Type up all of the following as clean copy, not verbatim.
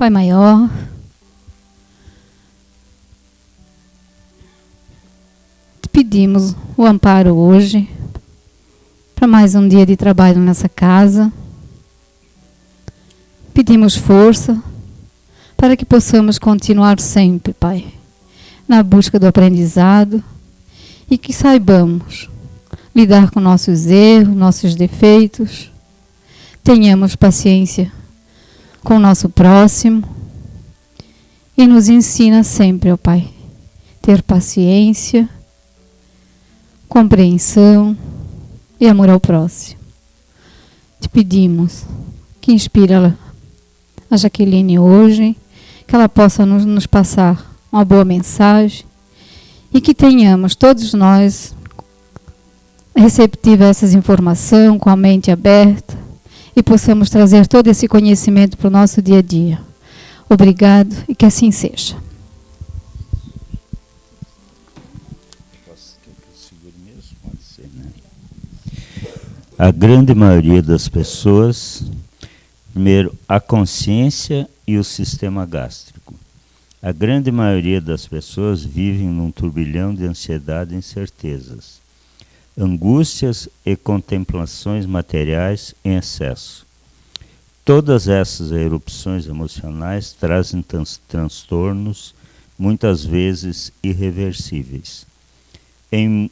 Pai maior, te pedimos o amparo hoje para mais um dia de trabalho nessa casa. Pedimos força para que possamos continuar sempre, Pai, na busca do aprendizado e que saibamos lidar com nossos erros, nossos defeitos. Tenhamos paciência com o nosso próximo e nos ensina sempre, ó Pai, ter paciência, compreensão e amor ao próximo. Te pedimos que inspira a Jaqueline hoje, que ela possa nos passar uma boa mensagem e que tenhamos todos nós receptivos a essas informações, com a mente aberta e possamos trazer todo esse conhecimento para o nosso dia a dia. Obrigado e que assim seja. A grande maioria das pessoas, primeiro, a consciência e o sistema gástrico. A grande maioria das pessoas vivem num turbilhão de ansiedade e incertezas, angústias e contemplações materiais em excesso. Todas essas erupções emocionais trazem transtornos, muitas vezes irreversíveis. Em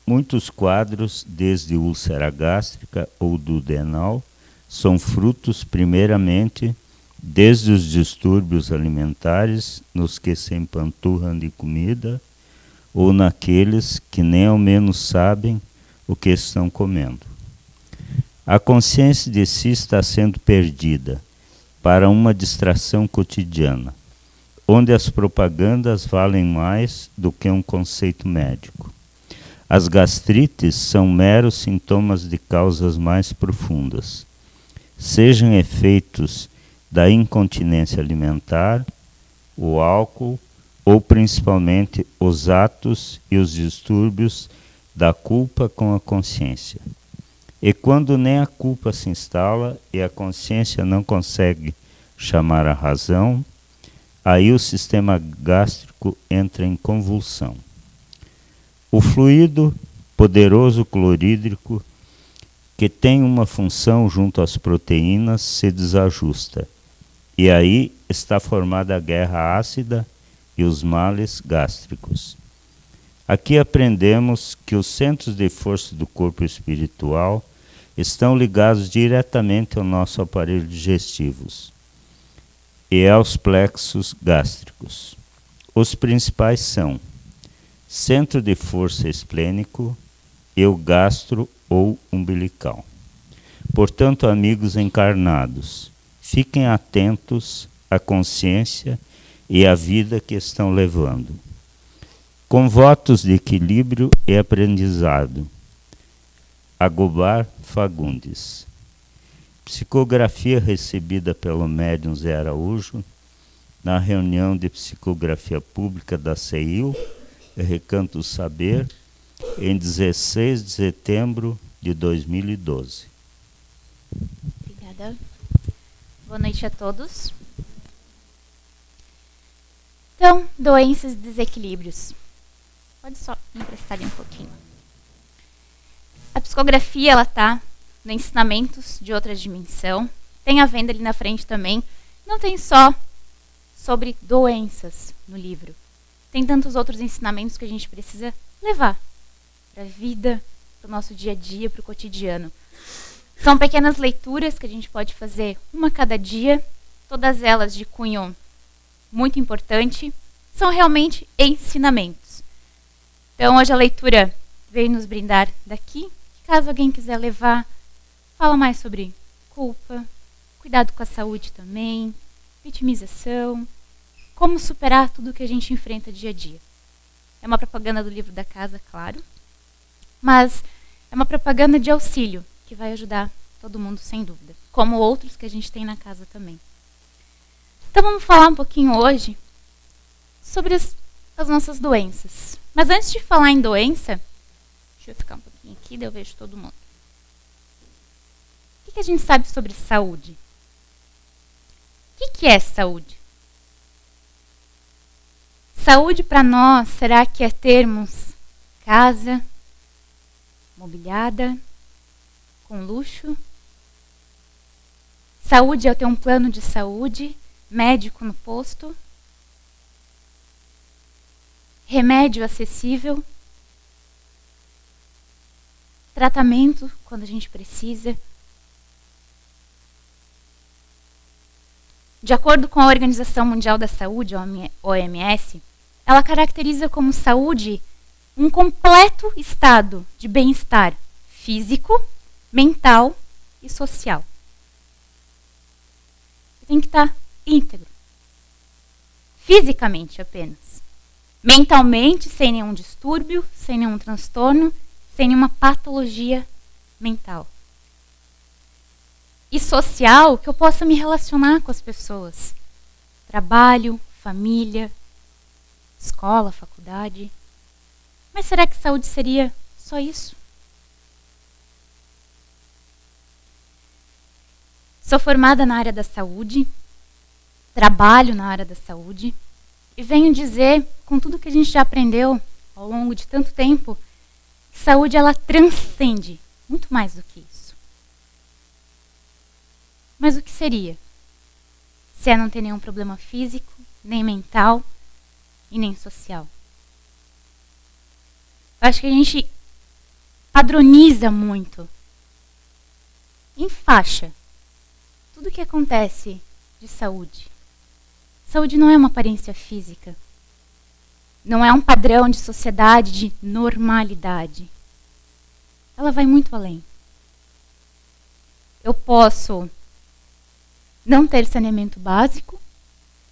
muitos quadros, desde úlcera gástrica ou duodenal, são frutos, primeiramente, desde os distúrbios alimentares, nos que se empanturram de comida, ou naqueles que nem ao menos sabem o que estão comendo. A consciência de si está sendo perdida para uma distração cotidiana, onde as propagandas valem mais do que um conceito médico. As gastrites são meros sintomas de causas mais profundas, sejam efeitos da incontinência alimentar, o álcool, ou principalmente os atos e os distúrbios da culpa com a consciência. E quando nem a culpa se instala e a consciência não consegue chamar a razão, aí o sistema gástrico entra em convulsão. O fluido poderoso clorídrico, que tem uma função junto às proteínas, se desajusta. E aí está formada a guerra ácida e os males gástricos. Aqui aprendemos que os centros de força do corpo espiritual estão ligados diretamente ao nosso aparelho digestivo e aos plexos gástricos. Os principais são centro de força esplênico e o gastro ou umbilical. Portanto, amigos encarnados, fiquem atentos à consciência e à vida que estão levando, com votos de equilíbrio e aprendizado. Agobar Fagundes. Psicografia recebida pelo médium Zé Araújo na reunião de psicografia pública da CEIU, Recanto do Saber, em 16 de setembro de 2012. Obrigada. Boa noite a todos. Então, doenças e desequilíbrios. Pode só me emprestar ali um pouquinho. A psicografia, ela está no Ensinamentos de Outra Dimensão. Tem a venda ali na frente também. Não tem só sobre doenças no livro. Tem tantos outros ensinamentos que a gente precisa levar para a vida, para o nosso dia a dia, para o cotidiano. São pequenas leituras que a gente pode fazer uma cada dia, todas elas de cunho muito importante, são realmente ensinamentos. Então, hoje a leitura veio nos brindar daqui. Caso alguém quiser levar, fala mais sobre culpa, cuidado com a saúde também, vitimização, como superar tudo que a gente enfrenta dia a dia. É uma propaganda do livro da casa, claro, mas é uma propaganda de auxílio que vai ajudar todo mundo, sem dúvida, como outros que a gente tem na casa também. Então vamos falar um pouquinho hoje sobre as nossas doenças. Mas antes de falar em doença, deixa eu ficar um pouquinho aqui, daí eu vejo todo mundo. O que a gente sabe sobre saúde? O que é saúde? Saúde para nós, será que é termos casa mobiliada, com luxo? Saúde é eu ter um plano de saúde, médico no posto, remédio acessível, tratamento quando a gente precisa. De acordo com a Organização Mundial da Saúde, OMS, ela caracteriza como saúde um completo estado de bem-estar físico, mental e social. Tem que estar íntegro. Fisicamente apenas. Mentalmente, sem nenhum distúrbio, sem nenhum transtorno, sem nenhuma patologia mental. E social, que eu possa me relacionar com as pessoas. Trabalho, família, escola, faculdade. Mas será que saúde seria só isso? Sou formada na área da saúde, trabalho na área da saúde e venho dizer, com tudo que a gente já aprendeu ao longo de tanto tempo, que saúde ela transcende muito mais do que isso. Mas o que seria? Se é não ter nenhum problema físico, nem mental e nem social. Eu acho que a gente padroniza muito, em faixa, tudo o que acontece de saúde. Saúde não é uma aparência física. Não é um padrão de sociedade, de normalidade. Ela vai muito além. Eu posso não ter saneamento básico,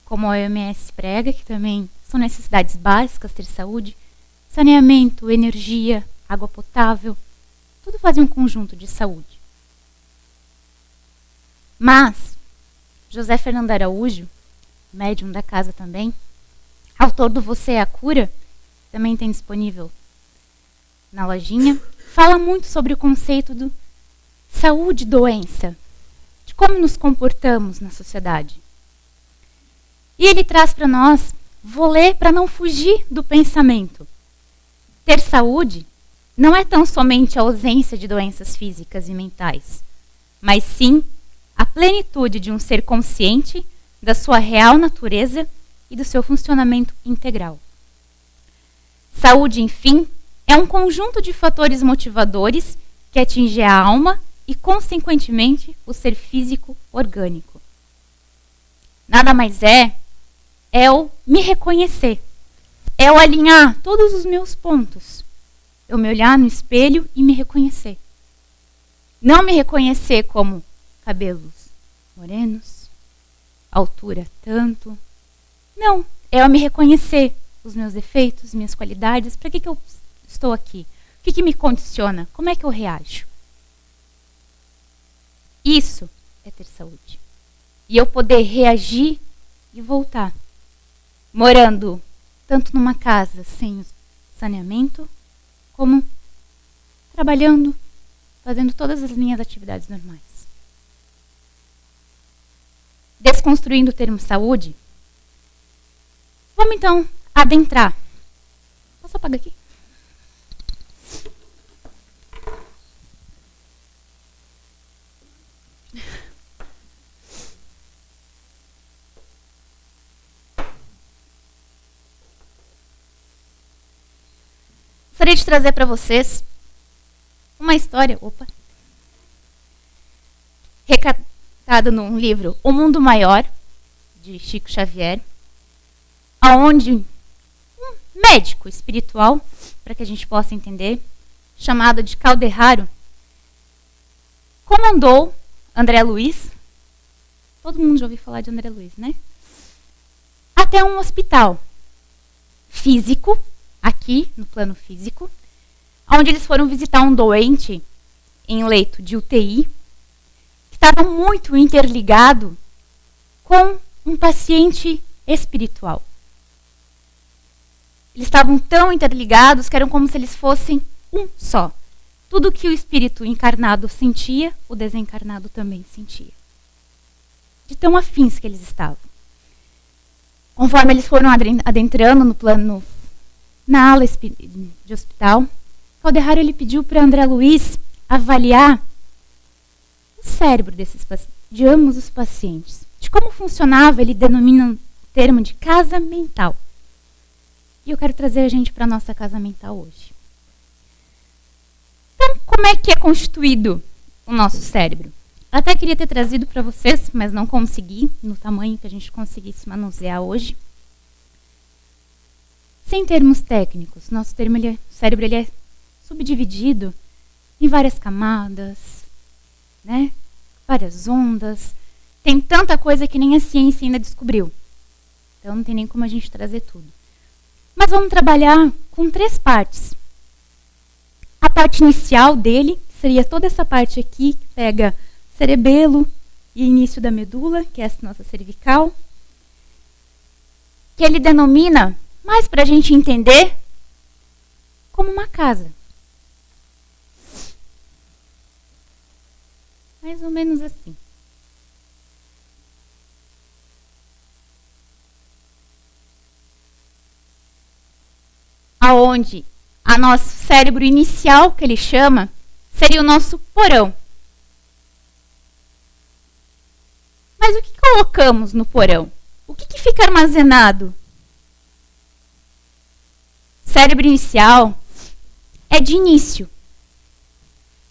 como a OMS prega, que também são necessidades básicas ter saúde. Saneamento, energia, água potável, tudo faz um conjunto de saúde. Mas, José Fernando Araújo, médium da casa também, autor do Você é a Cura, também tem disponível na lojinha, fala muito sobre o conceito do saúde e doença, de como nos comportamos na sociedade. E ele traz para nós, vou ler para não fugir do pensamento. Ter saúde não é tão somente a ausência de doenças físicas e mentais, mas sim a plenitude de um ser consciente da sua real natureza e do seu funcionamento integral. Saúde, enfim, é um conjunto de fatores motivadores que atinge a alma e, consequentemente, o ser físico orgânico. Nada mais é o me reconhecer. É o alinhar todos os meus pontos. Eu me olhar no espelho e me reconhecer. Não me reconhecer como cabelos morenos, altura tanto. Não, é eu me reconhecer os meus defeitos, minhas qualidades. Para que eu estou aqui? O que me condiciona? Como é que eu reajo? Isso é ter saúde. E eu poder reagir e voltar. Morando tanto numa casa sem saneamento, como trabalhando, fazendo todas as minhas atividades normais. Desconstruindo o termo saúde, vamos então adentrar. Posso apagar aqui? Gostaria de trazer para vocês uma história, recatada num livro O Mundo Maior, de Chico Xavier, onde um médico espiritual, para que a gente possa entender, chamado de Calderaro, comandou André Luiz, todo mundo já ouviu falar de André Luiz, né? Até um hospital físico, aqui no plano físico, onde eles foram visitar um doente em leito de UTI, que estava muito interligado com um paciente espiritual. Eles estavam tão interligados que eram como se eles fossem um só. Tudo que o espírito encarnado sentia, o desencarnado também sentia. De tão afins que eles estavam. Conforme eles foram adentrando no plano, na ala de hospital, Calderaro ele pediu para André Luiz avaliar o cérebro de ambos os pacientes. De como funcionava, ele denomina o termo de casa mental. E eu quero trazer a gente para a nossa casa mental hoje. Então, como é que é constituído o nosso cérebro? Eu até queria ter trazido para vocês, mas não consegui, no tamanho que a gente conseguisse manusear hoje. Sem termos técnicos, nosso cérebro ele é subdividido em várias camadas, né? Várias ondas. Tem tanta coisa que nem a ciência ainda descobriu. Então não tem nem como a gente trazer tudo. Mas vamos trabalhar com 3 partes. A parte inicial dele, que seria toda essa parte aqui, que pega cerebelo e início da medula, que é essa nossa cervical, que ele denomina, mais para a gente entender, como uma casa. Mais ou menos assim. Aonde a nosso cérebro inicial, que ele chama, seria o nosso porão. Mas o que colocamos no porão? O que fica armazenado? Cérebro inicial é de início.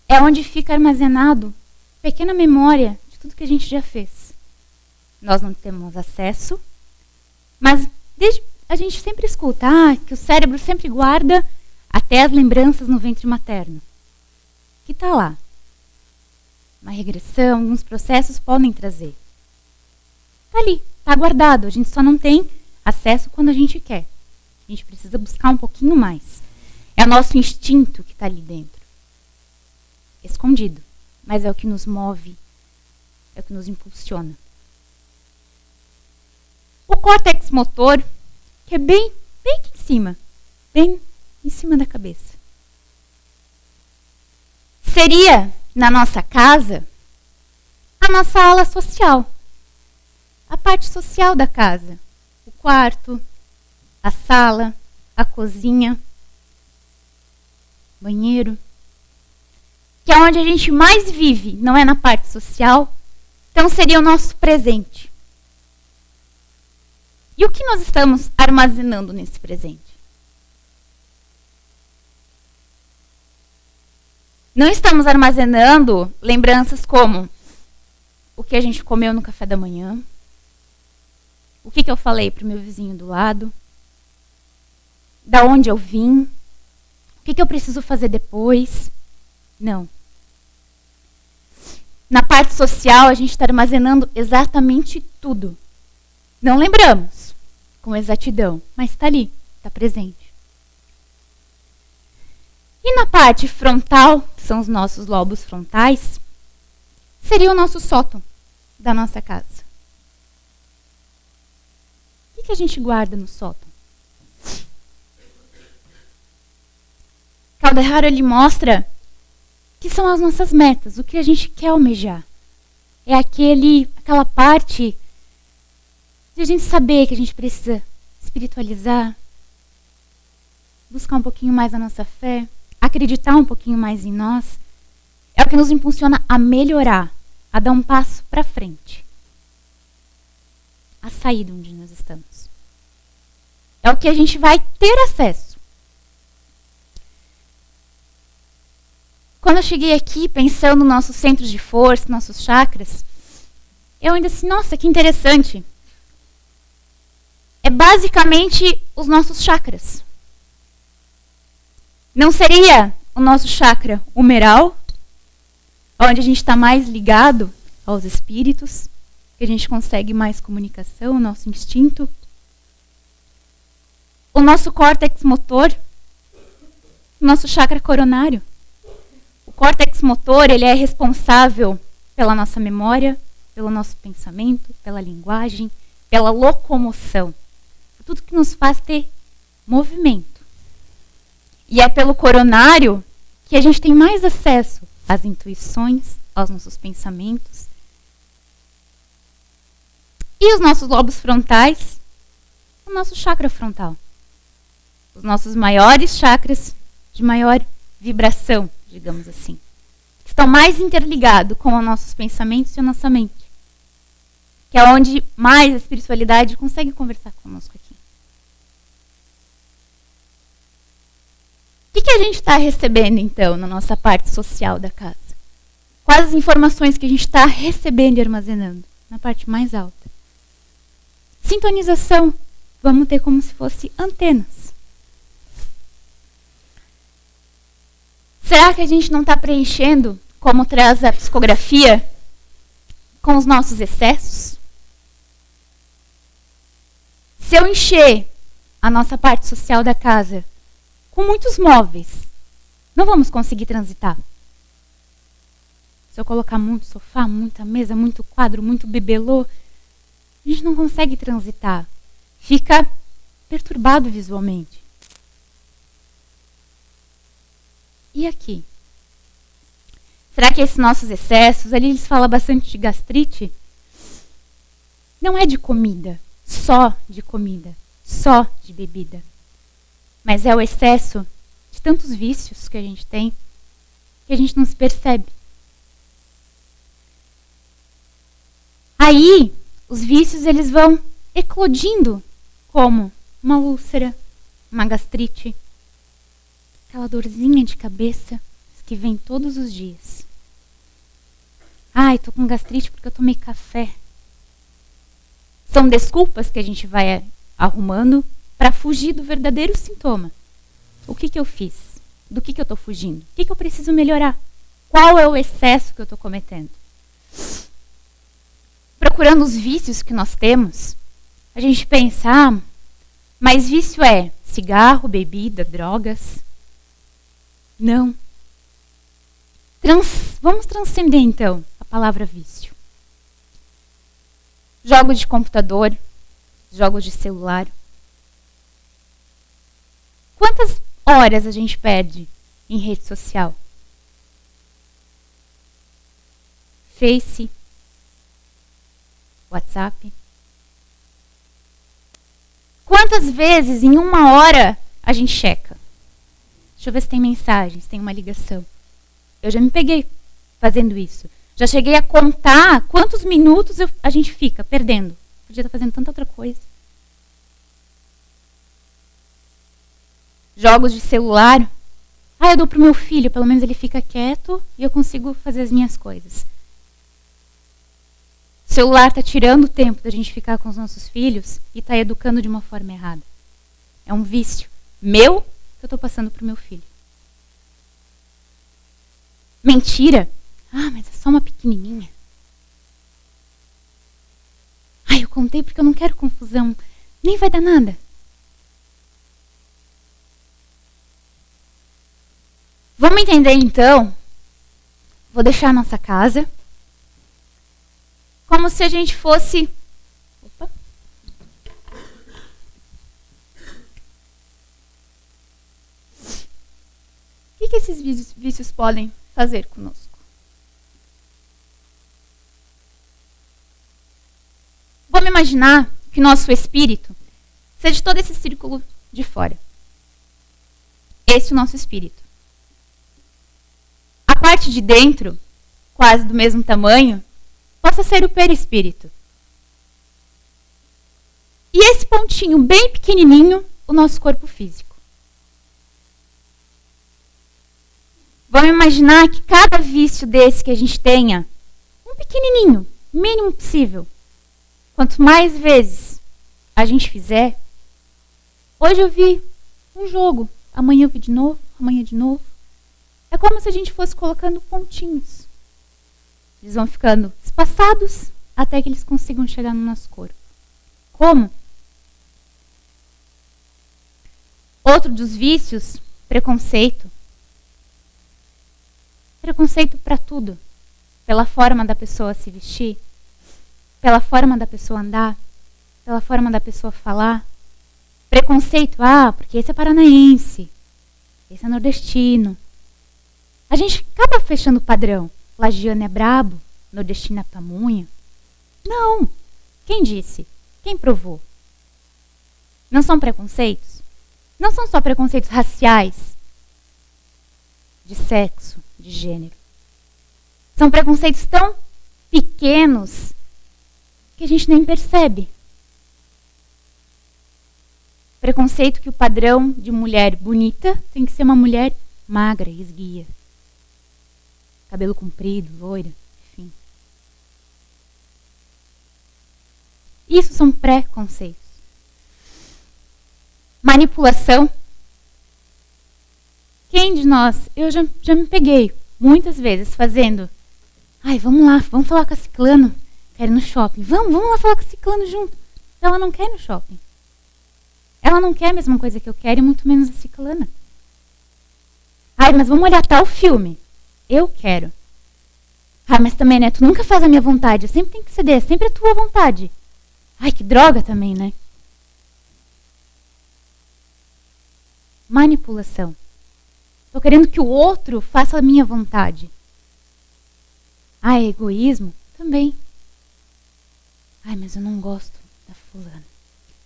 É onde fica armazenado pequena memória de tudo que a gente já fez. Nós não temos acesso, mas a gente sempre escuta que o cérebro sempre guarda até as lembranças no ventre materno. Que está lá. Uma regressão, alguns processos podem trazer. Está ali, está guardado. A gente só não tem acesso quando a gente quer. A gente precisa buscar um pouquinho mais. É o nosso instinto que está ali dentro. Escondido. Mas é o que nos move. É o que nos impulsiona. O córtex motor, que é bem aqui em cima. Bem em cima da cabeça. Seria, na nossa casa, a nossa ala social. A parte social da casa. O quarto, a sala, a cozinha, banheiro. Que é onde a gente mais vive, não é na parte social. Então seria o nosso presente. E o que nós estamos armazenando nesse presente? Não estamos armazenando lembranças como o que a gente comeu no café da manhã, o que eu falei para o meu vizinho do lado, da onde eu vim, o que eu preciso fazer depois. Não. Na parte social, a gente está armazenando exatamente tudo. Não lembramos com exatidão, mas está ali, está presente. E na parte frontal, que são os nossos lobos frontais, seria o nosso sótão da nossa casa. O que a gente guarda no sótão? Calderaro ele mostra que são as nossas metas, o que a gente quer almejar. É aquela parte de a gente saber que a gente precisa espiritualizar, buscar um pouquinho mais a nossa fé, acreditar um pouquinho mais em nós. É o que nos impulsiona a melhorar, a dar um passo para frente, a sair de onde nós estamos. É o que a gente vai ter acesso. Quando eu cheguei aqui, pensando nos nossos centros de força, nossos chakras, eu ainda assim, nossa, que interessante. É basicamente os nossos chakras. Não seria o nosso chakra humeral, onde a gente está mais ligado aos espíritos, que a gente consegue mais comunicação, o nosso instinto. O nosso córtex motor, o nosso chakra coronário. O córtex motor, ele é responsável pela nossa memória, pelo nosso pensamento, pela linguagem, pela locomoção. Tudo que nos faz ter movimento. E é pelo coronário que a gente tem mais acesso às intuições, aos nossos pensamentos. E os nossos lobos frontais, o nosso chakra frontal. Os nossos maiores chakras de maior vibração, digamos assim. Que estão mais interligados com os nossos pensamentos e a nossa mente. Que é onde mais a espiritualidade consegue conversar conosco aqui. O que a gente está recebendo, então, na nossa parte social da casa? Quais as informações que a gente está recebendo e armazenando? Na parte mais alta. Sintonização. Vamos ter como se fosse antenas. Será que a gente não está preenchendo, como traz a psicografia, com os nossos excessos? Se eu encher a nossa parte social da casa com muitos móveis, não vamos conseguir transitar. Se eu colocar muito sofá, muita mesa, muito quadro, muito bibelô, a gente não consegue transitar. Fica perturbado visualmente. E aqui? Será que esses nossos excessos, ali eles falam bastante de gastrite? Não é de comida, só de comida, só de bebida. Mas é o excesso de tantos vícios que a gente tem, que a gente não se percebe. Aí, os vícios eles vão eclodindo como uma úlcera, uma gastrite, aquela dorzinha de cabeça que vem todos os dias. Ai, tô com gastrite porque eu tomei café. São desculpas que a gente vai arrumando para fugir do verdadeiro sintoma. O que eu fiz? Do que eu estou fugindo? O que eu preciso melhorar? Qual é o excesso que eu estou cometendo? Procurando os vícios que nós temos, a gente pensa, mas vício é cigarro, bebida, drogas? Não. Vamos transcender, então, a palavra vício. Jogos de computador, jogos de celular. Quantas horas a gente perde em rede social? Face, WhatsApp. Quantas vezes em uma hora a gente checa? Deixa eu ver se tem mensagens, se tem uma ligação. Eu já me peguei fazendo isso. Já cheguei a contar quantos minutos a gente fica perdendo. Podia estar fazendo tanta outra coisa. Jogos de celular. Eu dou pro meu filho, pelo menos ele fica quieto e eu consigo fazer as minhas coisas. O celular está tirando o tempo da gente ficar com os nossos filhos e está educando de uma forma errada. É um vício meu que eu estou passando pro meu filho. Mentira. Mas é só uma pequenininha. Eu contei porque eu não quero confusão. Nem vai dar nada. Vamos entender então. Vou deixar a nossa casa como se a gente fosse... Opa. O que esses vícios podem fazer conosco? Vamos imaginar que nosso espírito seja todo esse círculo de fora. Esse é o nosso espírito. A parte de dentro, quase do mesmo tamanho, possa ser o perispírito. E esse pontinho bem pequenininho, o nosso corpo físico. Vamos imaginar que cada vício desse que a gente tenha, um pequenininho, mínimo possível. Quanto mais vezes a gente fizer, hoje eu vi um jogo, amanhã eu vi de novo, amanhã de novo. É como se a gente fosse colocando pontinhos. Eles vão ficando espaçados até que eles consigam chegar no nosso corpo. Como? Outro dos vícios, preconceito. Preconceito para tudo. Pela forma da pessoa se vestir, pela forma da pessoa andar, pela forma da pessoa falar. Preconceito, porque esse é paranaense, esse é nordestino. A gente acaba fechando o padrão. Lagiano é brabo, nordestino é pamunha. Não. Quem disse? Quem provou? Não são preconceitos? Não são só preconceitos raciais, de sexo, de gênero. São preconceitos tão pequenos que a gente nem percebe. Preconceito que o padrão de mulher bonita tem que ser uma mulher magra e esguia. Cabelo comprido, loira, enfim. Isso são preconceitos. Manipulação. Quem de nós, eu já me peguei muitas vezes fazendo, vamos lá, vamos falar com a ciclano, quero ir no shopping, vamos lá falar com a ciclano junto. Ela não quer ir no shopping. Ela não quer a mesma coisa que eu quero e muito menos a ciclana. Mas vamos olhar tal filme. Eu quero. Mas também, né, tu nunca faz a minha vontade, eu sempre tenho que ceder, sempre a tua vontade. Que droga também, né? Manipulação. Estou querendo que o outro faça a minha vontade. Egoísmo? Também. Mas eu não gosto da fulana.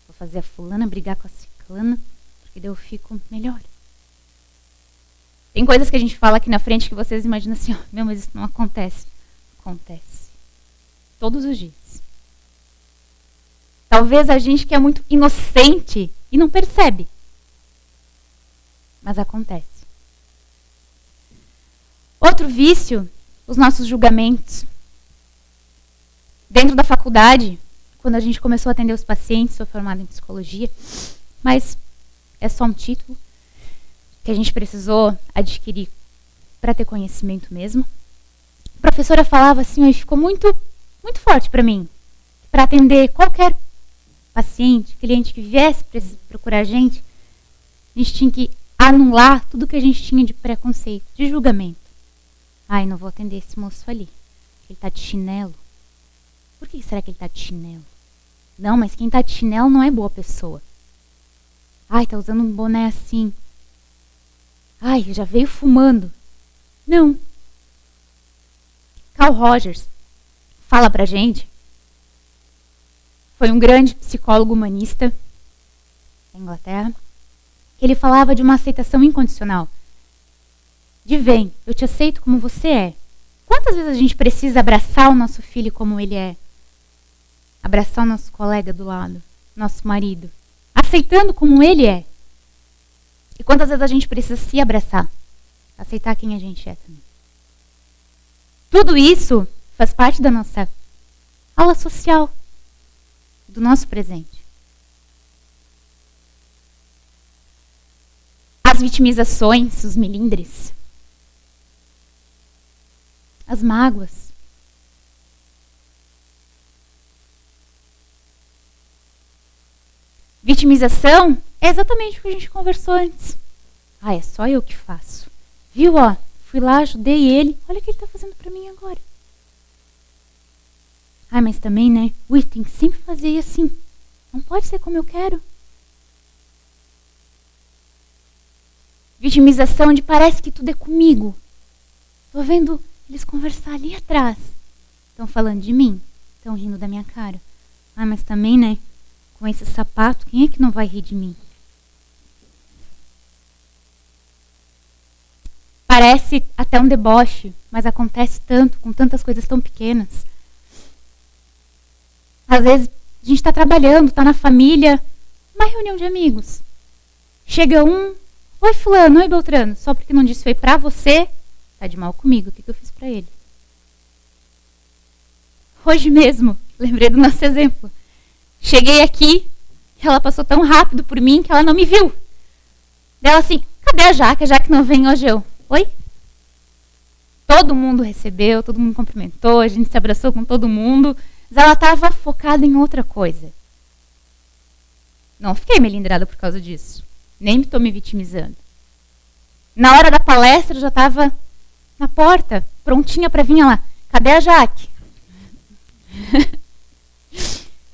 Vou fazer a fulana brigar com a ciclana, porque daí eu fico melhor. Tem coisas que a gente fala aqui na frente que vocês imaginam assim, mas isso não acontece. Acontece. Todos os dias. Talvez a gente que é muito inocente e não percebe. Mas acontece. Outro vício, os nossos julgamentos. Dentro da faculdade, quando a gente começou a atender os pacientes, sou formada em psicologia, mas é só um título que a gente precisou adquirir para ter conhecimento mesmo. A professora falava assim, e ficou muito, muito forte para mim, para atender qualquer paciente, cliente que viesse procurar a gente tinha que anular tudo que a gente tinha de preconceito, de julgamento. Não vou atender esse moço ali. Ele está de chinelo. Por que será que ele está de chinelo? Não, mas quem está de chinelo não é boa pessoa. Está usando um boné assim. Já veio fumando. Não. Carl Rogers fala pra gente. Foi um grande psicólogo humanista da Inglaterra. Que ele falava de uma aceitação incondicional. Vem, eu te aceito como você é. Quantas vezes a gente precisa abraçar o nosso filho como ele é? Abraçar o nosso colega do lado, nosso marido, aceitando como ele é. E quantas vezes a gente precisa se abraçar, aceitar quem a gente é também. Tudo isso faz parte da nossa aula social, do nosso presente. As vitimizações, os melindres, as mágoas. Vitimização é exatamente o que a gente conversou antes. É só eu que faço. Viu, fui lá, ajudei ele. Olha o que ele está fazendo para mim agora. Mas também, né? Tem que sempre fazer assim. Não pode ser como eu quero. Vitimização de parece que tudo é comigo. Tô vendo eles conversar ali atrás. Estão falando de mim. Estão rindo da minha cara. Mas também, né? Com esse sapato, quem é que não vai rir de mim? Parece até um deboche, mas acontece tanto, com tantas coisas tão pequenas. Às vezes, a gente está trabalhando, está na família, uma reunião de amigos. Chega um, oi fulano, oi Beltrano, só porque não disse foi pra você, tá de mal comigo, o que eu fiz pra ele? Hoje mesmo, lembrei do nosso exemplo. Cheguei aqui, ela passou tão rápido por mim que ela não me viu. Dela assim, cadê a Jaque? A Jaque não vem hoje. Eu, oi? Todo mundo recebeu, todo mundo cumprimentou, a gente se abraçou com todo mundo, mas ela estava focada em outra coisa. Não fiquei melindrada por causa disso. Nem estou me vitimizando. Na hora da palestra, eu já estava na porta, prontinha para vir lá. Cadê a Jaque?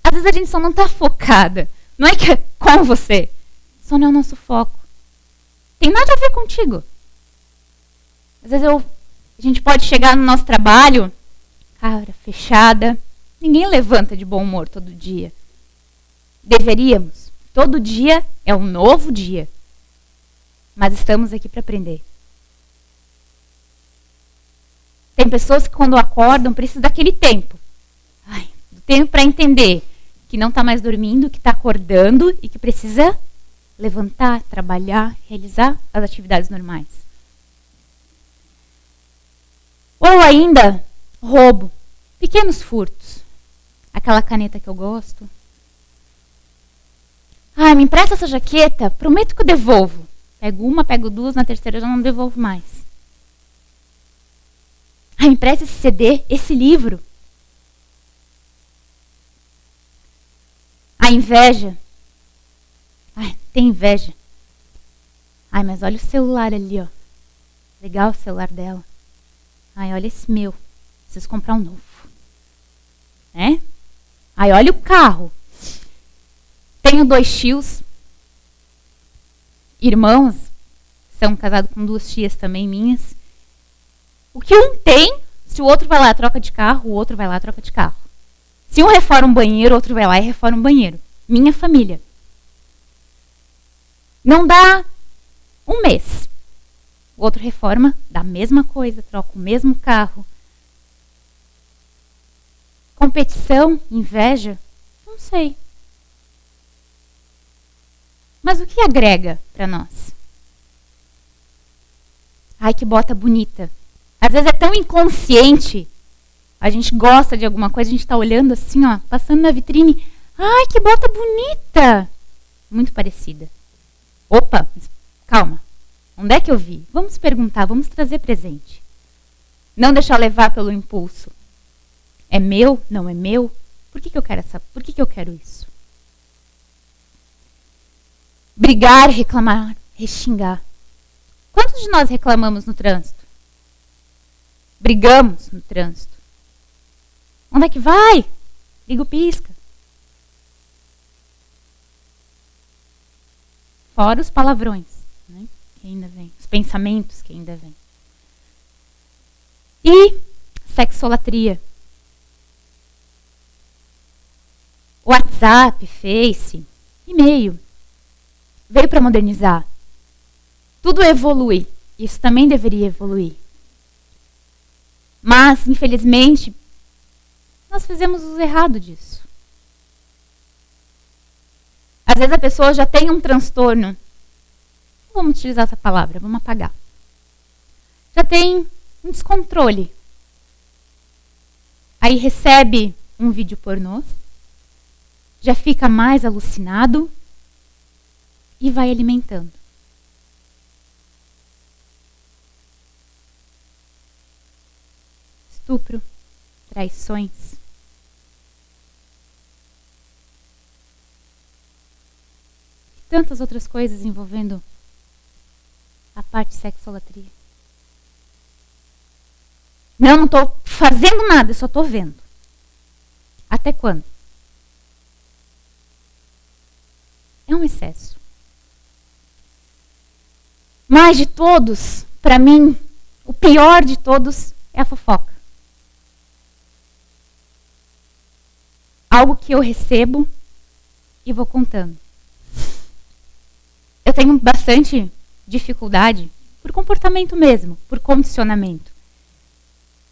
Às vezes a gente só não está focada. Não é que é com você. Só não é o nosso foco. Tem nada a ver contigo. Às vezes a gente pode chegar no nosso trabalho, cara fechada. Ninguém levanta de bom humor todo dia. Deveríamos. todo dia é um novo dia. Mas estamos aqui para aprender. Tem pessoas que quando acordam precisam daquele tempo. Do tempo para entender que não está mais dormindo, que está acordando e que precisa levantar, trabalhar, realizar as atividades normais. Ou ainda, roubo, pequenos furtos. Aquela caneta que eu gosto. Me empresta essa jaqueta, prometo que eu devolvo. Pego uma, pego duas, na terceira eu já não devolvo mais. Me empresta esse CD, esse livro. A inveja. Tem inveja. Mas olha o celular ali, ó. Legal o celular dela. Olha esse meu. Preciso comprar um novo. Olha o carro. Tenho 2 tios. Irmãos. São casados com 2 tias também minhas. O que um tem, se o outro vai lá troca de carro, o outro vai lá troca de carro. Se um reforma um banheiro, o outro vai lá e reforma um banheiro. Minha família. Não dá um mês. O outro reforma, dá a mesma coisa, troca o mesmo carro. Competição, inveja, não sei. Mas o que agrega para nós? Que bota bonita. Às vezes é tão inconsciente. A gente gosta de alguma coisa, a gente está olhando assim, ó, passando na vitrine. Que bota bonita! Muito parecida. Opa, calma. Onde é que eu vi? Vamos perguntar, vamos trazer presente. Não deixar levar pelo impulso. É meu? Não é meu? Por que eu quero Por que eu quero isso? Brigar, reclamar, rexingar. Quantos de nós reclamamos no trânsito? Brigamos no trânsito. Onde é que vai? Liga o pisca. Fora os palavrões, né, que ainda vem. Os pensamentos que ainda vêm. E sexolatria. WhatsApp, Face, e-mail. Veio para modernizar. Tudo evolui. Isso também deveria evoluir. Mas, infelizmente, nós fizemos uso errado disso. Às vezes a pessoa já tem um transtorno. Não vamos utilizar essa palavra, vamos apagar. Já tem um descontrole. Aí recebe um vídeo pornô, já fica mais alucinado e vai alimentando. Estupro, traições. E tantas outras coisas envolvendo a parte sexolatria. Não estou fazendo nada, eu só estou vendo. Até quando? É um excesso. Mas de todos, para mim, o pior de todos é a fofoca. Algo que eu recebo e vou contando. Eu tenho bastante dificuldade por comportamento mesmo, por condicionamento.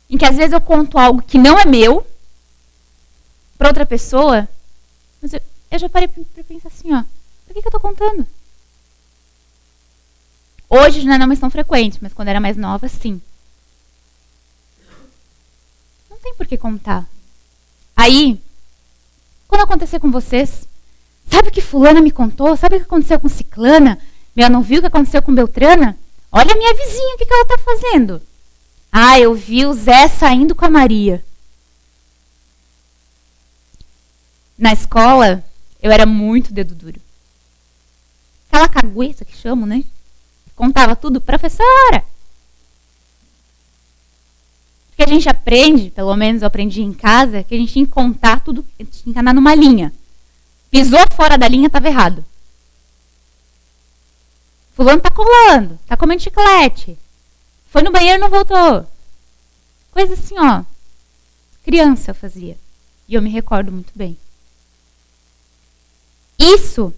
Em que às vezes eu conto algo que não é meu para outra pessoa, mas eu já parei para pensar assim, ó, por que eu estou contando? Hoje já não é mais tão frequente, mas quando era mais nova, sim. Não tem por que contar. Aí, quando acontecer com vocês, sabe o que fulana me contou? Sabe o que aconteceu com ciclana? Meu, não viu o que aconteceu com Beltrana? Olha a minha vizinha, o que ela está fazendo? Eu vi o Zé saindo com a Maria. Na escola, eu era muito dedo duro. Aquela cagueta que chamam, né? Contava tudo, professora. Porque a gente aprende, pelo menos eu aprendi em casa, que a gente tinha que contar tudo, a gente tinha que andar numa linha. Pisou fora da linha, estava errado. Fulano tá colando, tá comendo chiclete. Foi no banheiro e não voltou. Coisa assim, ó. Criança eu fazia. E eu me recordo muito bem. Isso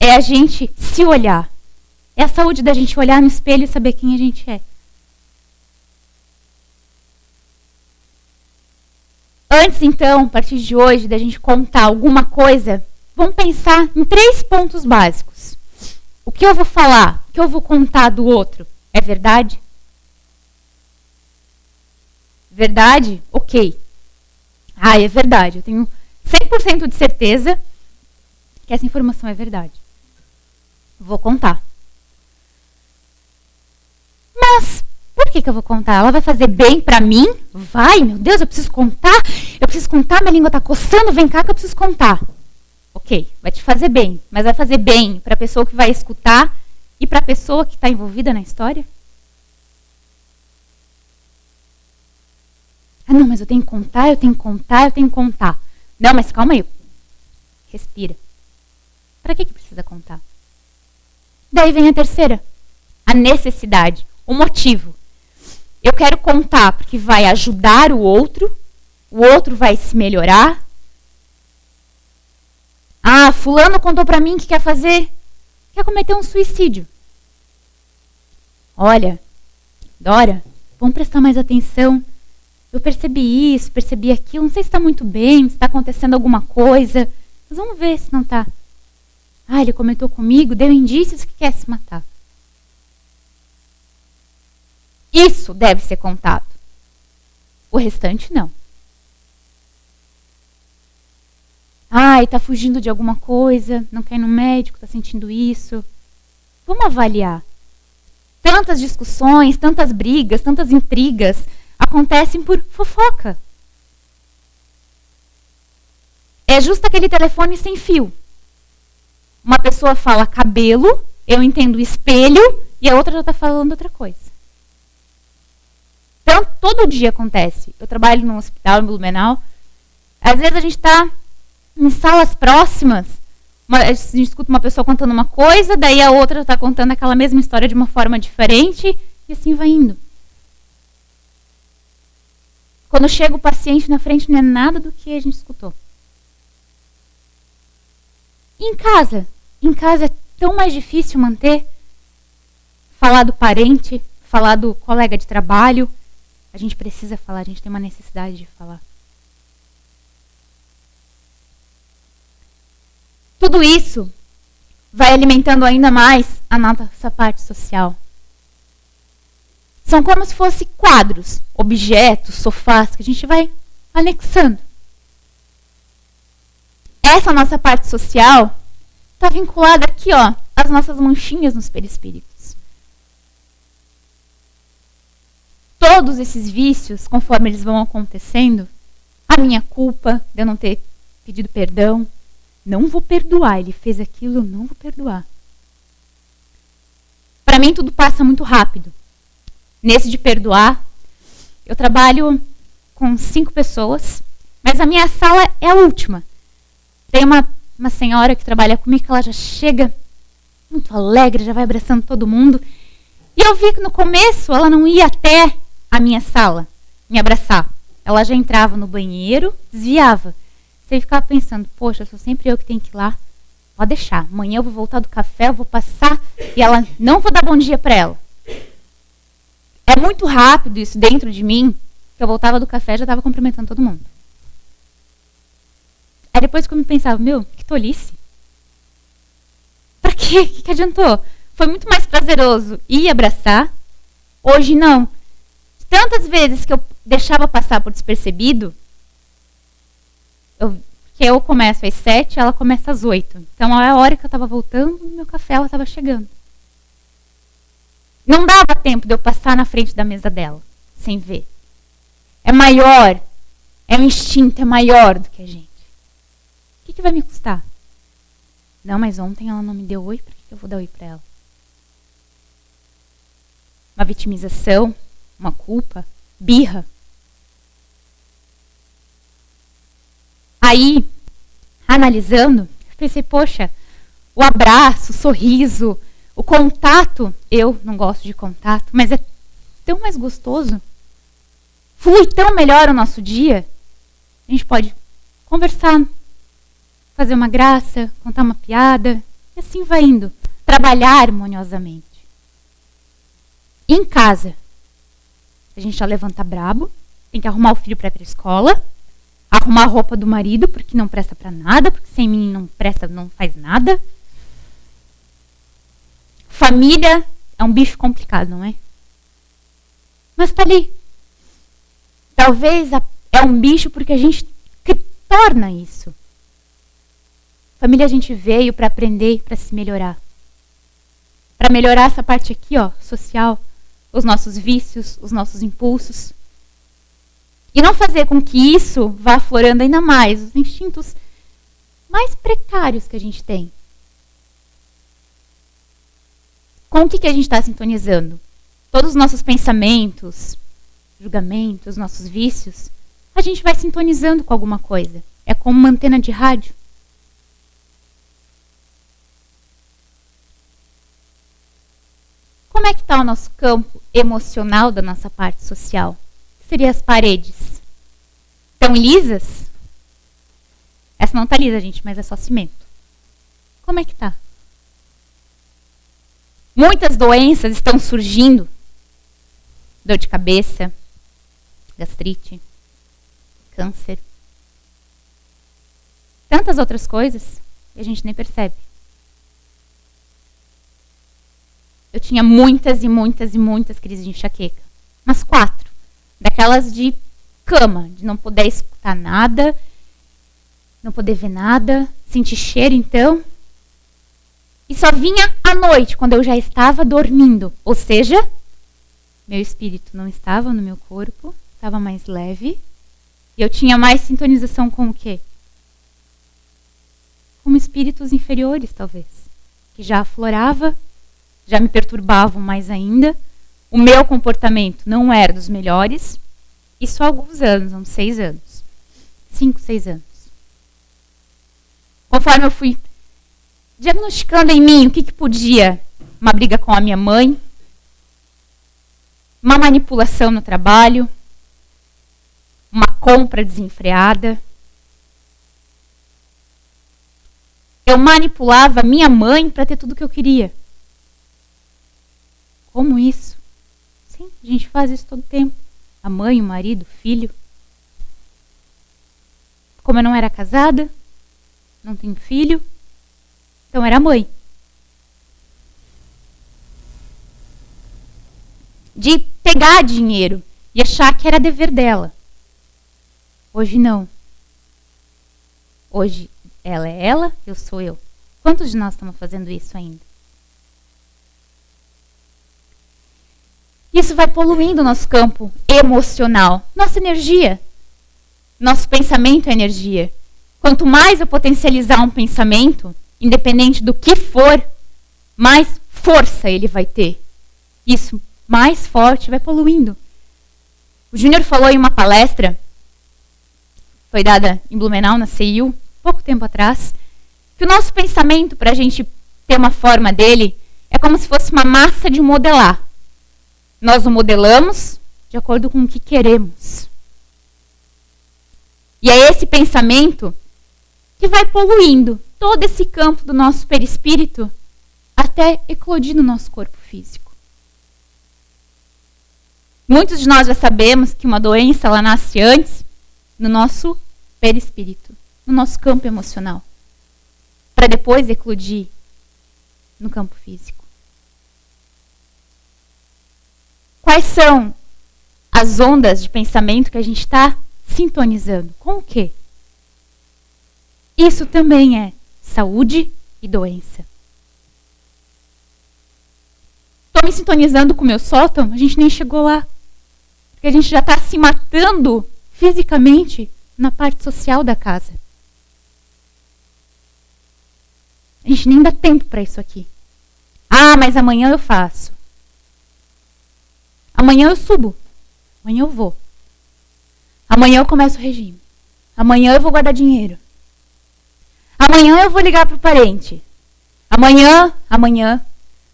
é a gente se olhar. É a saúde da gente olhar no espelho e saber quem a gente é. Antes, então, a partir de hoje, da gente contar alguma coisa, vamos pensar em 3 pontos básicos. O que eu vou falar, o que eu vou contar do outro, é verdade? Verdade? Ok. É verdade. Eu tenho 100% de certeza que essa informação é verdade. Vou contar. Mas por que eu vou contar? Ela vai fazer bem pra mim? Vai, meu Deus, eu preciso contar. Eu preciso contar, minha língua tá coçando, vem cá que eu preciso contar. Ok, vai te fazer bem, mas vai fazer bem para a pessoa que vai escutar e para a pessoa que está envolvida na história? Não, mas eu tenho que contar, eu tenho que contar, eu tenho que contar. Não, mas calma aí. Respira. Para que precisa contar? Daí vem a terceira. A necessidade, o motivo. Eu quero contar porque vai ajudar o outro vai se melhorar. Fulano contou pra mim que quer cometer um suicídio. Olha, Dora, vamos prestar mais atenção. Eu percebi isso, percebi aquilo, não sei se está muito bem, se está acontecendo alguma coisa, mas vamos ver se não está. Ele comentou comigo, deu indícios que quer se matar. Isso deve ser contado. O restante não. Está fugindo de alguma coisa, não quer ir no médico, está sentindo isso. Vamos avaliar. Tantas discussões, tantas brigas, tantas intrigas acontecem por fofoca. É justo aquele telefone sem fio. Uma pessoa fala cabelo, eu entendo espelho, e a outra já está falando outra coisa. Então, todo dia acontece. Eu trabalho num hospital em Blumenau. Às vezes a gente está em salas próximas, a gente escuta uma pessoa contando uma coisa, daí a outra está contando aquela mesma história de uma forma diferente, e assim vai indo. Quando chega o paciente na frente, não é nada do que a gente escutou. E em casa é tão mais difícil falar do parente, falar do colega de trabalho. A gente precisa falar, a gente tem uma necessidade de falar. Tudo isso vai alimentando ainda mais a nossa parte social. São como se fossem quadros, objetos, sofás que a gente vai anexando. Essa nossa parte social está vinculada aqui, às nossas manchinhas nos perispíritos. Todos esses vícios, conforme eles vão acontecendo, a minha culpa de eu não ter pedido perdão, não vou perdoar, ele fez aquilo, eu não vou perdoar. Para mim tudo passa muito rápido. Nesse de perdoar, eu trabalho com 5 pessoas, mas a minha sala é a última. Tem uma senhora que trabalha comigo que ela já chega muito alegre, já vai abraçando todo mundo. E eu vi que no começo ela não ia até a minha sala me abraçar. Ela já entrava no banheiro, desviava. Você ficava pensando, poxa, sou sempre eu que tenho que ir lá. Pode deixar, amanhã eu vou voltar do café, eu vou passar e ela não vou dar bom dia para ela. É muito rápido isso dentro de mim, que eu voltava do café e já estava cumprimentando todo mundo. Aí depois que eu me pensava, que tolice. Pra quê? O que adiantou? Foi muito mais prazeroso ir abraçar. Hoje não. Tantas vezes que eu deixava passar por despercebido, que eu começo às 7, ela começa às 8. Então, a hora que eu estava voltando, meu café, ela estava chegando. Não dava tempo de eu passar na frente da mesa dela, sem ver. É maior, é um instinto, é maior do que a gente. O que vai me custar? Não, mas ontem ela não me deu oi, por que eu vou dar oi para ela? Uma vitimização, uma culpa, birra. Aí, analisando, eu pensei, poxa, o abraço, o sorriso, o contato, eu não gosto de contato, mas é tão mais gostoso. Flui tão melhor o nosso dia. A gente pode conversar, fazer uma graça, contar uma piada, E assim vai indo. Trabalhar harmoniosamente. Em casa, a gente já levanta brabo, tem que arrumar o filho para ir para a escola, arrumar a roupa do marido, porque não presta para nada, porque sem mim não presta, não faz nada. Família é um bicho complicado, não é? Mas tá ali. Talvez é um bicho porque a gente torna isso. Família a gente veio para aprender, para se melhorar. Para melhorar essa parte aqui, ó, social, os nossos vícios, os nossos impulsos. E não fazer com que isso vá aflorando ainda mais os instintos mais precários que a gente tem. Com o que a gente está sintonizando? Todos os nossos pensamentos, julgamentos, nossos vícios, a gente vai sintonizando com alguma coisa. É como uma antena de rádio. Como é que está o nosso campo emocional da nossa parte social? Seriam as paredes. Estão lisas? Essa não está lisa, gente, mas é só cimento. Como é que está? Muitas doenças estão surgindo. Dor de cabeça, gastrite, câncer. Tantas outras coisas que a gente nem percebe. Eu tinha muitas e muitas e muitas crises de enxaqueca. Umas 4. Daquelas de cama, de não poder escutar nada, não poder ver nada, sentir cheiro então. E só vinha à noite, quando eu já estava dormindo. Ou seja, meu espírito não estava no meu corpo, estava mais leve. E eu tinha mais sintonização com o quê? Com espíritos inferiores, talvez. Que já aflorava, já me perturbavam mais ainda. O meu comportamento não era dos melhores. Isso há alguns anos, uns 6 anos. 5, 6 anos. Conforme eu fui diagnosticando em mim o que podia, uma briga com a minha mãe, uma manipulação no trabalho, uma compra desenfreada. Eu manipulava minha mãe para ter tudo o que eu queria. Como isso? Sim, a gente faz isso todo tempo. A mãe, o marido, o filho. Como eu não era casada, não tenho filho, então era mãe. De pegar dinheiro e achar que era dever dela. Hoje não. Hoje ela é ela, eu sou eu. Quantos de nós estamos fazendo isso ainda? Isso vai poluindo o nosso campo emocional, nossa energia. Nosso pensamento é energia. Quanto mais eu potencializar um pensamento, independente do que for, mais força ele vai ter. Isso mais forte vai poluindo. O Júnior falou em uma palestra, foi dada em Blumenau, na CIU, pouco tempo atrás, que o nosso pensamento, para a gente ter uma forma dele, é como se fosse uma massa de modelar. Nós o modelamos de acordo com o que queremos. E é esse pensamento que vai poluindo todo esse campo do nosso perispírito até eclodir no nosso corpo físico. Muitos de nós já sabemos que uma doença ela nasce antes no nosso perispírito, no nosso campo emocional, para depois eclodir no campo físico. Quais são as ondas de pensamento que a gente está sintonizando? Com o quê? Isso também é saúde e doença. Estou me sintonizando com o meu sótão? A gente nem chegou lá. Porque a gente já está se matando fisicamente na parte social da casa. A gente nem dá tempo para isso aqui. Ah, mas amanhã eu faço. Amanhã eu subo. Amanhã eu vou. Amanhã eu começo o regime. Amanhã eu vou guardar dinheiro. Amanhã eu vou ligar para o parente. Amanhã.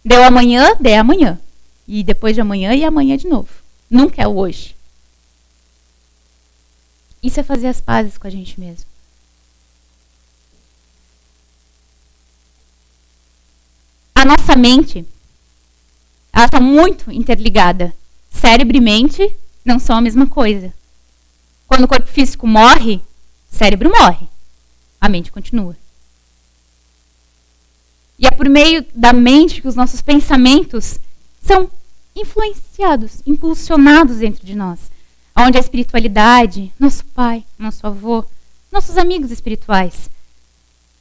Deu amanhã, deu amanhã. E depois de amanhã e amanhã de novo. Nunca é o hoje. Isso é fazer as pazes com a gente mesmo. nossa mente, ela está muito interligada. Cérebro e mente não são a mesma coisa. Quando o corpo físico morre, o cérebro morre. A mente continua. E é por meio da mente que os nossos pensamentos são influenciados, impulsionados dentro de nós. Onde a espiritualidade, nosso pai, nosso avô, nossos amigos espirituais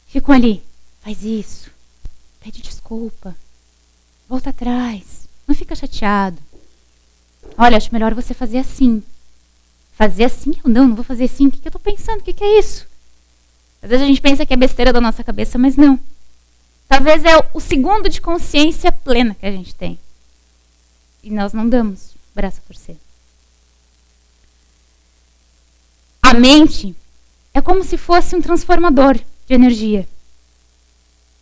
ficam ali. Faz isso. Pede desculpa. Volta atrás. Não fica chateado. Olha, acho melhor você fazer assim. Fazer assim? Eu não vou fazer assim. O que eu estou pensando? O que é isso? Às vezes a gente pensa que é besteira da nossa cabeça, mas não. Talvez é o segundo de consciência plena que a gente tem. E nós não damos braço a torcer. A mente é como se fosse um transformador de energia.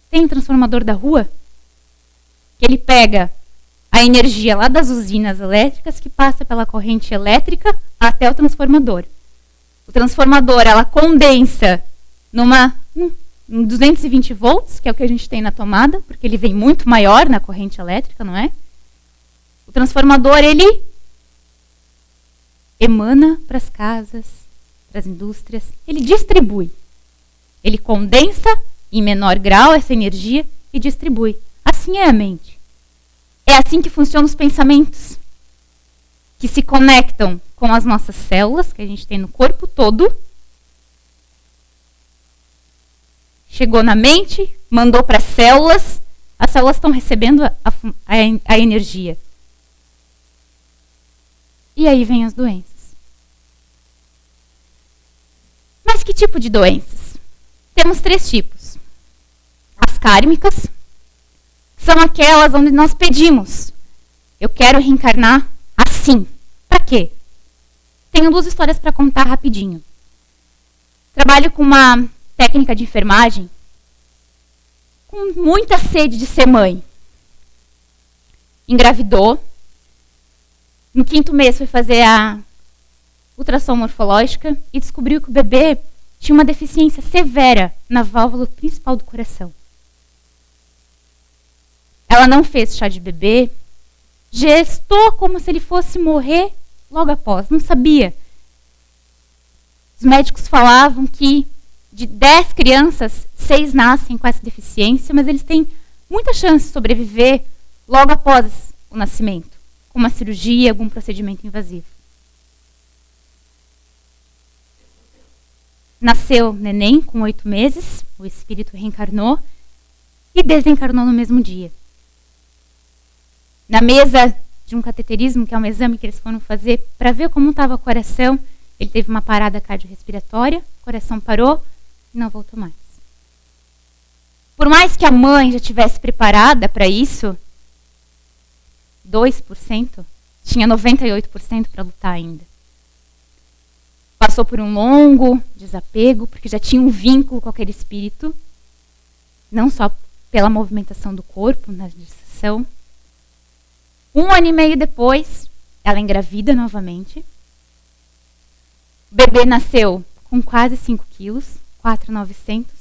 Tem um transformador da rua que ele pega a energia lá das usinas elétricas que passa pela corrente elétrica até o transformador. O transformador, ela condensa em 220 volts, que é o que a gente tem na tomada, porque ele vem muito maior na corrente elétrica, não é? O transformador, ele emana para as casas, para as indústrias, ele distribui. Ele condensa em menor grau essa energia e distribui. Assim é a mente. É assim que funcionam os pensamentos, que se conectam com as nossas células, que a gente tem no corpo todo. Chegou na mente, mandou para as células estão recebendo a energia. E aí vem as doenças. Mas que tipo de doenças? Temos 3 tipos. As kármicas, são aquelas onde nós pedimos. Eu quero reencarnar assim. Para quê? Tenho 2 histórias para contar rapidinho. Trabalho com uma técnica de enfermagem com muita sede de ser mãe. Engravidou. No 5º mês foi fazer a ultrassom morfológica e descobriu que o bebê tinha uma deficiência severa na válvula principal do coração. Ela não fez chá de bebê, gestou como se ele fosse morrer logo após, não sabia. Os médicos falavam que de 10 crianças, 6 nascem com essa deficiência, mas eles têm muita chance de sobreviver logo após o nascimento, com uma cirurgia, algum procedimento invasivo. Nasceu neném com 8 meses, o espírito reencarnou e desencarnou no mesmo dia. Na mesa de um cateterismo, que é um exame que eles foram fazer para ver como estava o coração, ele teve uma parada cardiorrespiratória, o coração parou e não voltou mais. Por mais que a mãe já estivesse preparada para isso, 2%, tinha 98% para lutar ainda. Passou por um longo desapego, porque já tinha um vínculo com aquele espírito, não só pela movimentação do corpo na gestação. 1 ano e meio depois, ela engravida novamente. O bebê nasceu com quase 5 quilos, 4,900,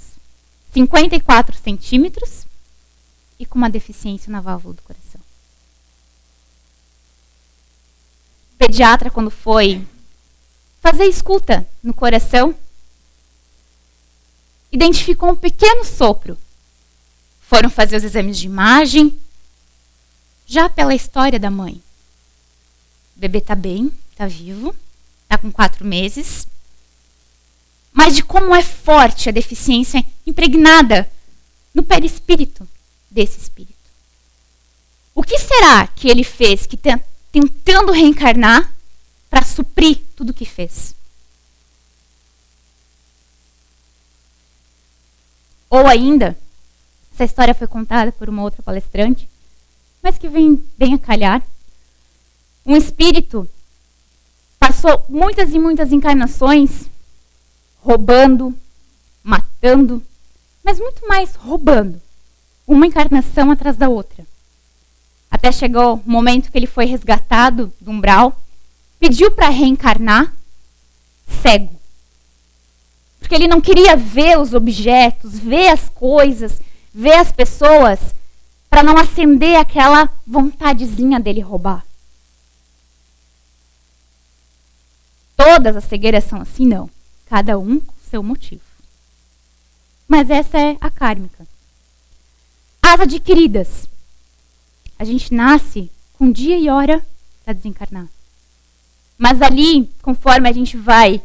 54 centímetros e com uma deficiência na válvula do coração. O pediatra, quando foi fazer escuta no coração, identificou um pequeno sopro. Foram fazer os exames de imagem, já pela história da mãe. O bebê está bem, está vivo, está com 4 meses. Mas de como é forte a deficiência impregnada no perispírito desse espírito. O que será que ele fez que tentando reencarnar para suprir tudo o que fez? Ou ainda, essa história foi contada por uma outra palestrante, mas que vem bem a calhar. Um espírito passou muitas e muitas encarnações roubando, matando, mas muito mais roubando, uma encarnação atrás da outra. Até chegou o momento que ele foi resgatado do umbral, pediu para reencarnar cego. Porque ele não queria ver os objetos, ver as coisas, ver as pessoas, para não acender aquela vontadezinha dele roubar. Todas as cegueiras são assim? Não. Cada um com seu motivo. Mas essa é a kármica. As adquiridas. A gente nasce com dia e hora para desencarnar. Mas ali, conforme a gente vai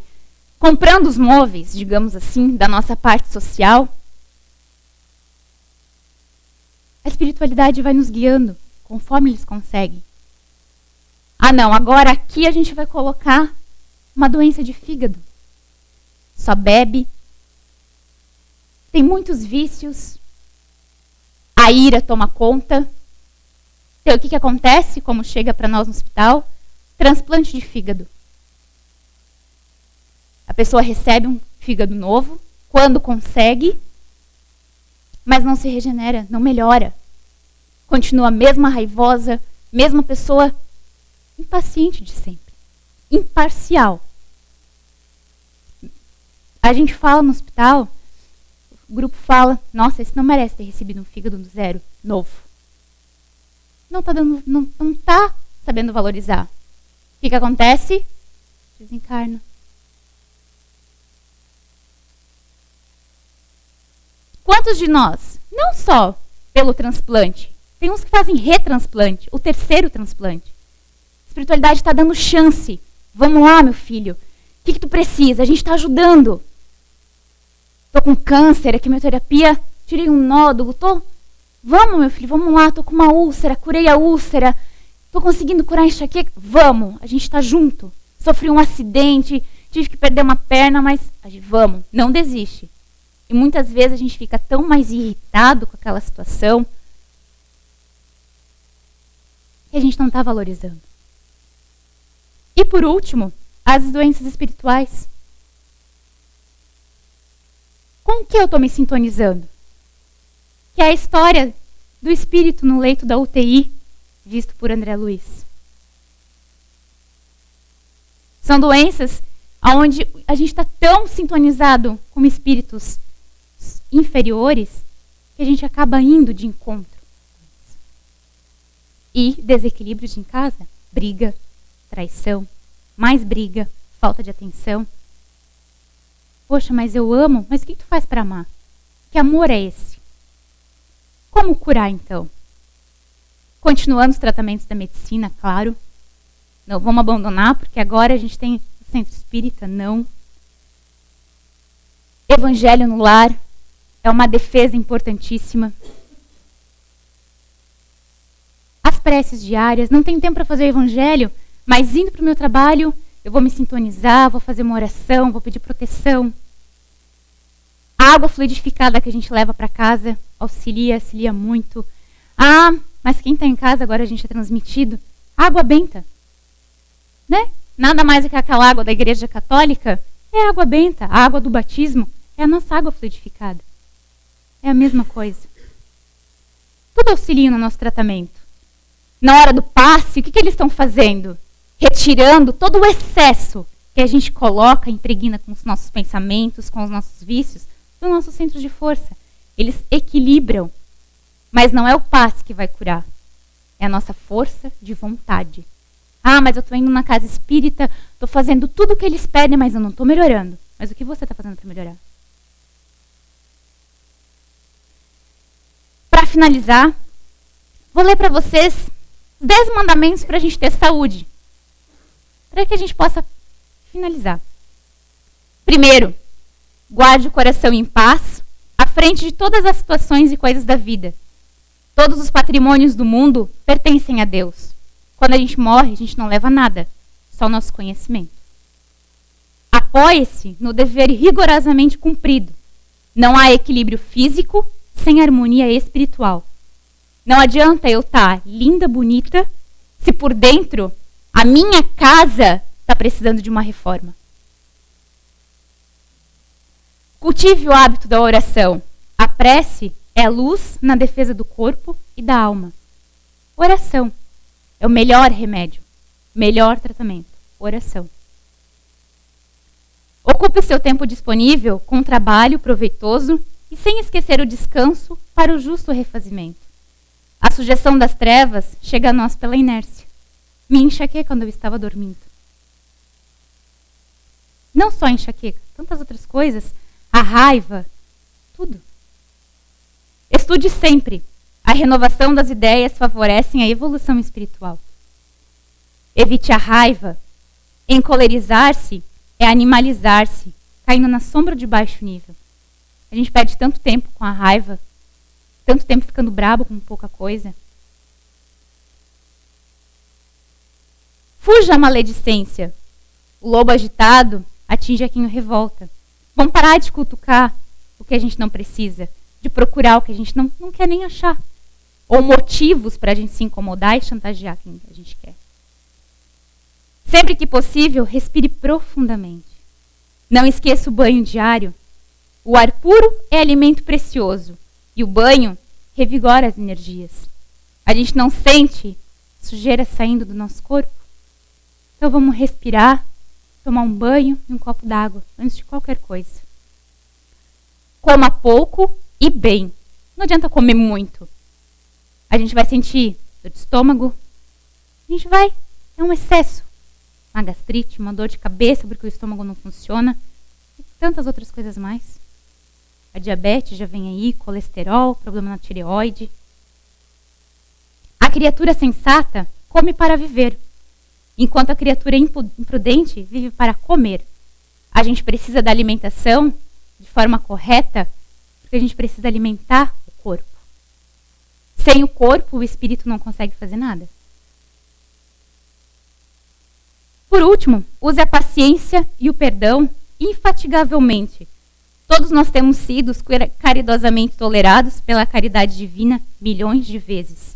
comprando os móveis, digamos assim, da nossa parte social, a espiritualidade vai nos guiando conforme eles conseguem. Ah, não, agora aqui a gente vai colocar uma doença de fígado. Só bebe, tem muitos vícios, a ira toma conta. Então, o que acontece, como chega para nós no hospital? Transplante de fígado. A pessoa recebe um fígado novo, quando consegue, mas não se regenera, não melhora. Continua a mesma raivosa, mesma pessoa impaciente de sempre. Imparcial. A gente fala no hospital, o grupo fala, nossa, esse não merece ter recebido um fígado do zero, novo. Não tá sabendo valorizar. O que acontece? Desencarna. Quantos de nós, não só pelo transplante, tem uns que fazem retransplante, o terceiro transplante. A espiritualidade está dando chance. Vamos lá, meu filho. O que tu precisa? A gente está ajudando. Estou com câncer, a quimioterapia, tirei um nódulo. Vamos, meu filho, vamos lá. Estou com uma úlcera, curei a úlcera. Estou conseguindo curar a enxaqueca. Vamos, a gente está junto. Sofri um acidente, tive que perder uma perna, mas vamos, não desiste. E muitas vezes a gente fica tão mais irritado com aquela situação que a gente não está valorizando. E por último, as doenças espirituais. Com o que eu estou me sintonizando? Que é a história do espírito no leito da UTI, visto por André Luiz. São doenças onde a gente está tão sintonizado com espíritos inferiores que a gente acaba indo de encontro. E desequilíbrios em casa, briga, traição, mais briga, falta de atenção. Poxa, mas eu amo, mas o que tu faz para amar? Que amor é esse? Como curar então? Continuando os tratamentos da medicina, claro. Não vamos abandonar, porque agora a gente tem o centro espírita, não. Evangelho no lar é uma defesa importantíssima. As preces diárias, não tenho tempo para fazer o evangelho, mas indo para o meu trabalho, eu vou me sintonizar, vou fazer uma oração, vou pedir proteção. A água fluidificada que a gente leva para casa auxilia muito. Ah, mas quem está em casa agora a gente é transmitido. Água benta. Né? Nada mais do que aquela água da igreja católica é água benta. A água do batismo é a nossa água fluidificada. É a mesma coisa. Tudo auxilia no nosso tratamento. Na hora do passe, o que eles estão fazendo? Retirando todo o excesso que a gente coloca, impregna com os nossos pensamentos, com os nossos vícios, do nosso centro de força. Eles equilibram. Mas não é o passe que vai curar. É a nossa força de vontade. Ah, mas eu estou indo na casa espírita, estou fazendo tudo o que eles pedem, mas eu não estou melhorando. Mas o que você está fazendo para melhorar? Para finalizar, vou ler para vocês 10 mandamentos para a gente ter saúde. Para que a gente possa finalizar. Primeiro, guarde o coração em paz, à frente de todas as situações e coisas da vida. Todos os patrimônios do mundo pertencem a Deus. Quando a gente morre, a gente não leva nada, só o nosso conhecimento. Apoie-se no dever rigorosamente cumprido. Não há equilíbrio físico sem harmonia espiritual. Não adianta eu estar linda, bonita, se por dentro a minha casa está precisando de uma reforma. Cultive o hábito da oração. A prece é a luz na defesa do corpo e da alma. Oração é o melhor remédio, melhor tratamento. Oração. Ocupe o seu tempo disponível com um trabalho proveitoso e sem esquecer o descanso para o justo refazimento. A sugestão das trevas chega a nós pela inércia. Me enxaqueca quando eu estava dormindo. Não só a enxaqueca, tantas outras coisas, a raiva, tudo. Estude sempre. A renovação das ideias favorecem a evolução espiritual. Evite a raiva. Encolerizar-se é animalizar-se, caindo na sombra de baixo nível. A gente perde tanto tempo com a raiva, tanto tempo ficando brabo com pouca coisa. Fuja a maledicência. O lobo agitado atinge a quem o revolta. Vamos parar de cutucar o que a gente não precisa, de procurar o que a gente não quer nem achar. Ou motivos para a gente se incomodar e chantagear quem a gente quer. Sempre que possível, respire profundamente. Não esqueça o banho diário. O ar puro é alimento precioso e o banho revigora as energias. A gente não sente sujeira saindo do nosso corpo? Então vamos respirar, tomar um banho e um copo d'água antes de qualquer coisa. Coma pouco e bem. Não adianta comer muito. A gente vai sentir dor de estômago. É um excesso. Uma gastrite, uma dor de cabeça porque o estômago não funciona. E tantas outras coisas mais. A diabetes já vem aí, colesterol, problema na tireoide. A criatura sensata come para viver, enquanto a criatura imprudente vive para comer. A gente precisa da alimentação de forma correta, porque a gente precisa alimentar o corpo. Sem o corpo, o espírito não consegue fazer nada. Por último, use a paciência e o perdão infatigavelmente. Todos nós temos sido caridosamente tolerados pela caridade divina milhões de vezes.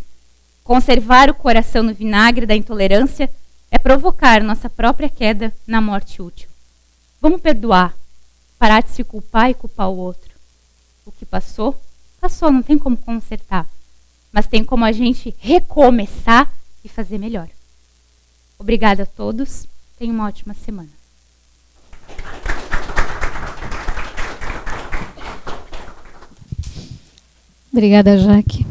Conservar o coração no vinagre da intolerância é provocar nossa própria queda na morte útil. Vamos perdoar, parar de se culpar e culpar o outro. O que passou, passou, não tem como consertar. Mas tem como a gente recomeçar e fazer melhor. Obrigada a todos. Tenham uma ótima semana. Obrigada, Jaque.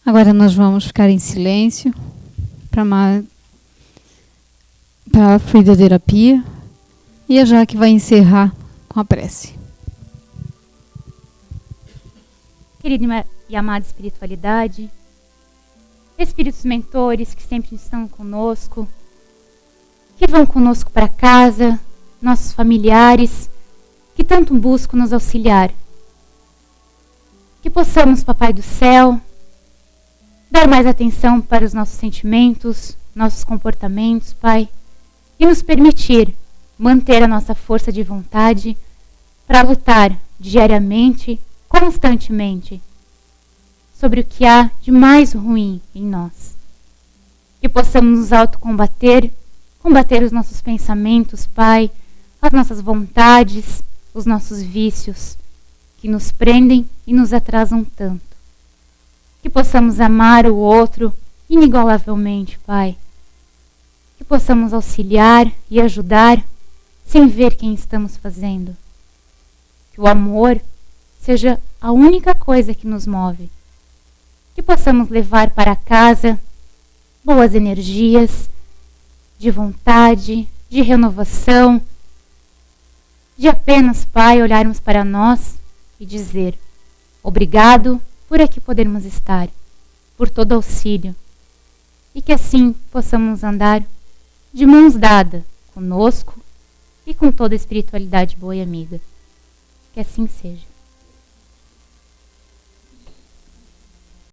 Agora nós vamos ficar em silêncio para a fluidoterapia e a Jaque vai encerrar com a prece. Querida e amada espiritualidade, espíritos mentores que sempre estão conosco, que vão conosco para casa, nossos familiares, que tanto buscam nos auxiliar. Que possamos, Papai do Céu, dar mais atenção para os nossos sentimentos, nossos comportamentos, Pai, e nos permitir manter a nossa força de vontade para lutar diariamente, constantemente, sobre o que há de mais ruim em nós. Que possamos nos autocombater, combater os nossos pensamentos, Pai, as nossas vontades, os nossos vícios, que nos prendem e nos atrasam tanto. Que possamos amar o outro inigualavelmente, Pai. Que possamos auxiliar e ajudar sem ver quem estamos fazendo. Que o amor seja a única coisa que nos move. Que possamos levar para casa boas energias, de vontade, de renovação, de apenas, Pai, olharmos para nós e dizer obrigado por aqui podermos estar, por todo auxílio, e que assim possamos andar de mãos dadas conosco e com toda a espiritualidade boa e amiga. Que assim seja.